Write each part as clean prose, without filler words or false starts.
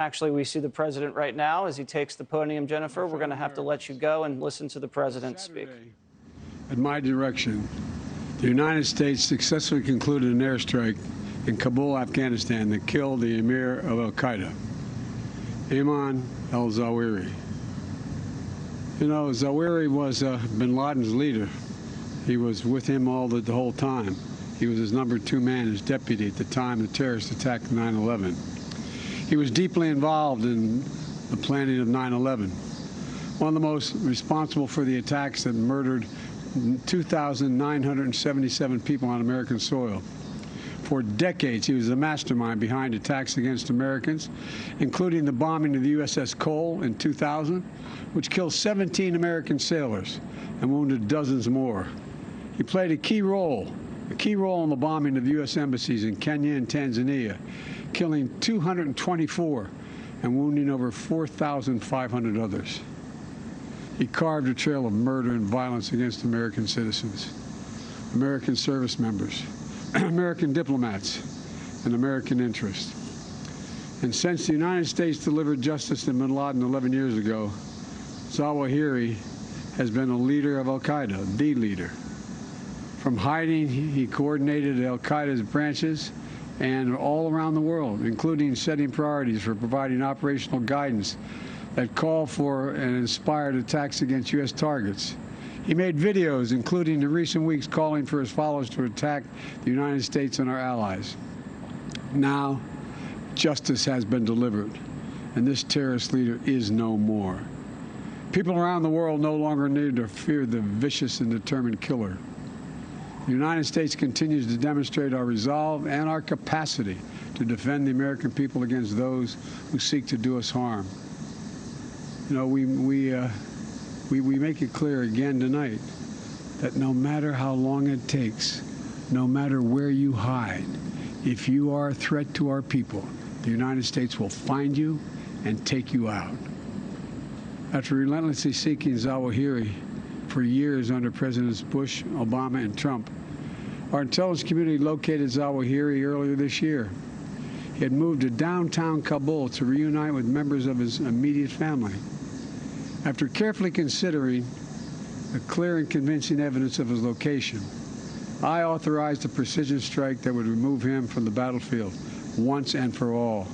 Actually, we see the president right now as he takes the podium. Jennifer, we're going to have to let you go and listen to the president speak. At my direction, the United States successfully concluded an airstrike in Kabul, Afghanistan that killed the emir of al-Qaeda, Ayman al-Zawahiri. You know, Zawahiri was bin Laden's leader. He was with him the whole time. He was his #2 man, his deputy at the time the terrorist attack of 9/11. He was deeply involved in the planning of 9/11. One of the most responsible for the attacks that murdered 2,977 people on American soil. For decades, he was the mastermind behind attacks against Americans, including the bombing of the USS Cole in 2000, which killed 17 American sailors and wounded dozens more. He played a key role in the bombing of U.S. embassies in Kenya and Tanzania, killing 224 and wounding over 4,500 others. He carved a trail of murder and violence against American citizens, American service members, American diplomats, and American interests. And since the United States delivered justice to bin Laden 11 years ago, Zawahiri has been a leader of al-Qaeda, the leader. From hiding, he coordinated al-Qaeda's branches and all around the world, including setting priorities for providing operational guidance that called for and inspired attacks against U.S. targets. He made videos, including in recent weeks, calling for his followers to attack the United States and our allies. Now, justice has been delivered, and this terrorist leader is no more. People around the world no longer need to fear the vicious and determined killer. The United States continues to demonstrate our resolve and our capacity to defend the American people against those who seek to do us harm. You know, we make it clear again tonight that no matter how long it takes, no matter where you hide, if you are a threat to our people, the United States will find you and take you out. After relentlessly seeking Zawahiri for years under Presidents Bush, Obama, and Trump, our intelligence community located Zawahiri earlier this year. He had moved to downtown Kabul to reunite with members of his immediate family. After carefully considering the clear and convincing evidence of his location, I authorized a precision strike that would remove him from the battlefield once and for all.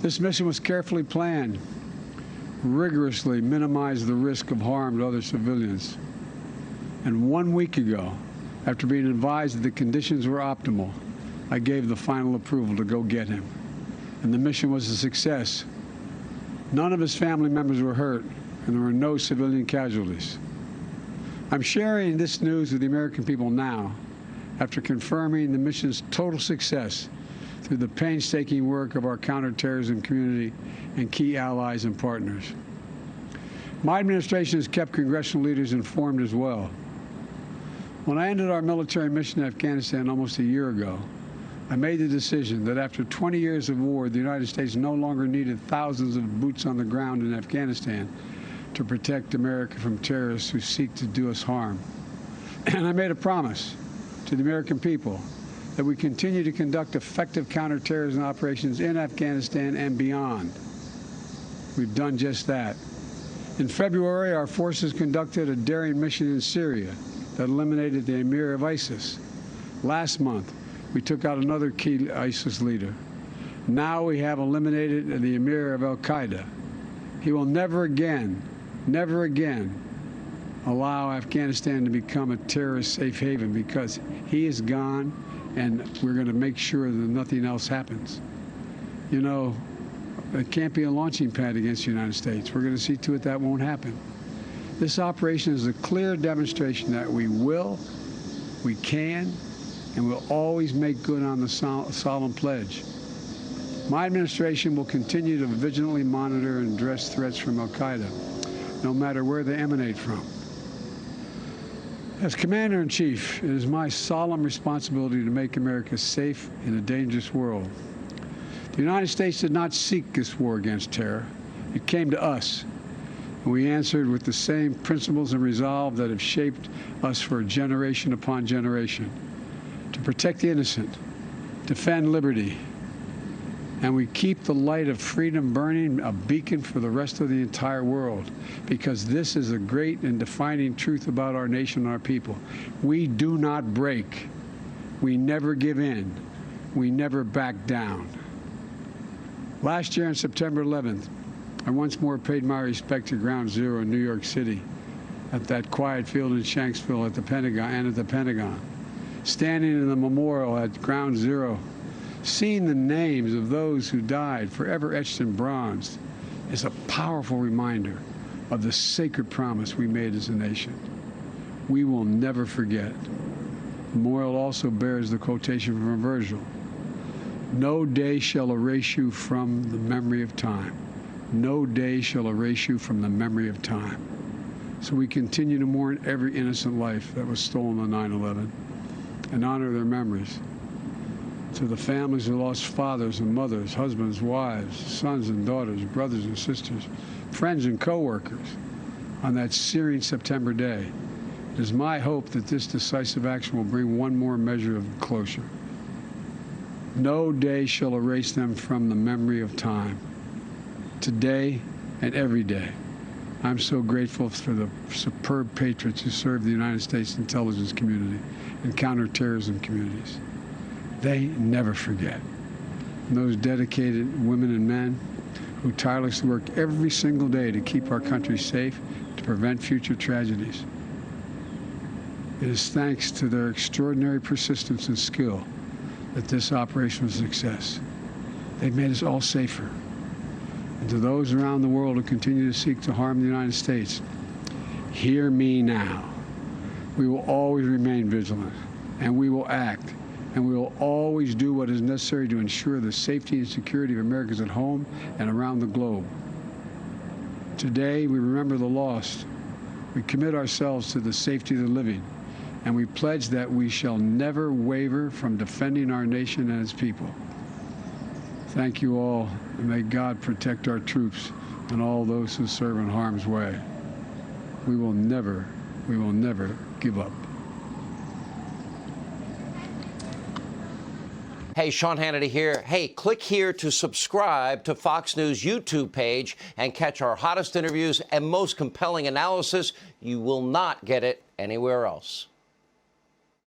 This mission was carefully planned, rigorously minimized the risk of harm to other civilians. And 1 week ago, after being advised that the conditions were optimal, I gave the final approval to go get him. And the mission was a success. None of his family members were hurt, and there were no civilian casualties. I'm sharing this news with the American people now, after confirming the mission's total success through the painstaking work of our counterterrorism community and key allies and partners. My administration has kept congressional leaders informed as well. When I ended our military mission in Afghanistan almost a year ago, I made the decision that after 20 years of war, the United States no longer needed thousands of boots on the ground in Afghanistan to protect America from terrorists who seek to do us harm. And I made a promise to the American people that we continue to conduct effective counterterrorism operations in Afghanistan and beyond. We've done just that. In February, our forces conducted a daring mission in Syria that eliminated the emir of ISIS. Last month, we took out another key ISIS leader. Now we have eliminated the emir of al-Qaeda. He will never again allow Afghanistan to become a terrorist safe haven, because he is gone, and we're going to make sure that nothing else happens. You know, it can't be a launching pad against the United States. We're going to see to it that won't happen. This operation is a clear demonstration that we will, we can, and we'll always make good on the solemn pledge. My administration will continue to vigilantly monitor and address threats from al-Qaeda, no matter where they emanate from. As Commander-in-Chief, it is my solemn responsibility to make America safe in a dangerous world. The United States did not seek this war against terror. It came to us, and we answered with the same principles and resolve that have shaped us for generation upon generation: to protect the innocent, defend liberty, and we keep the light of freedom burning, a beacon for the rest of the entire world, because this is a great and defining truth about our nation and our people. We do not break. We never give in. We never back down. Last year on September 11th, I once more paid my respect to Ground Zero in New York City, at that quiet field in Shanksville at the Pentagon, standing in the memorial at Ground Zero, seeing the names of those who died forever etched in bronze is a powerful reminder of the sacred promise we made as a nation. We will never forget. The memorial also bears the quotation from Virgil: "No day shall erase you from the memory of time. No day shall erase you from the memory of time." So we continue to mourn every innocent life that was stolen on 9/11 and honor their memories. To the families who lost fathers and mothers, husbands, wives, sons and daughters, brothers and sisters, friends and co-workers on that searing September day, it is my hope that this decisive action will bring one more measure of closure. No day shall erase them from the memory of time. Today and every day, I'm so grateful for the superb patriots who serve the United States intelligence community and counterterrorism communities. They never forget. And those dedicated women and men who tirelessly work every single day to keep our country safe, to prevent future tragedies. It is thanks to their extraordinary persistence and skill that this operation was a success. They've made us all safer. And to those around the world who continue to seek to harm the United States, hear me now. We will always remain vigilant, and we will act, and we will always do what is necessary to ensure the safety and security of Americans at home and around the globe. Today, we remember the lost. We commit ourselves to the safety of the living, and we pledge that we shall never waver from defending our nation and its people. Thank you all, and may God protect our troops and all those who serve in harm's way. We will never give up. Hey, Sean Hannity here. Hey, click here to subscribe to Fox News YouTube page and catch our hottest interviews and most compelling analysis. You will not get it anywhere else.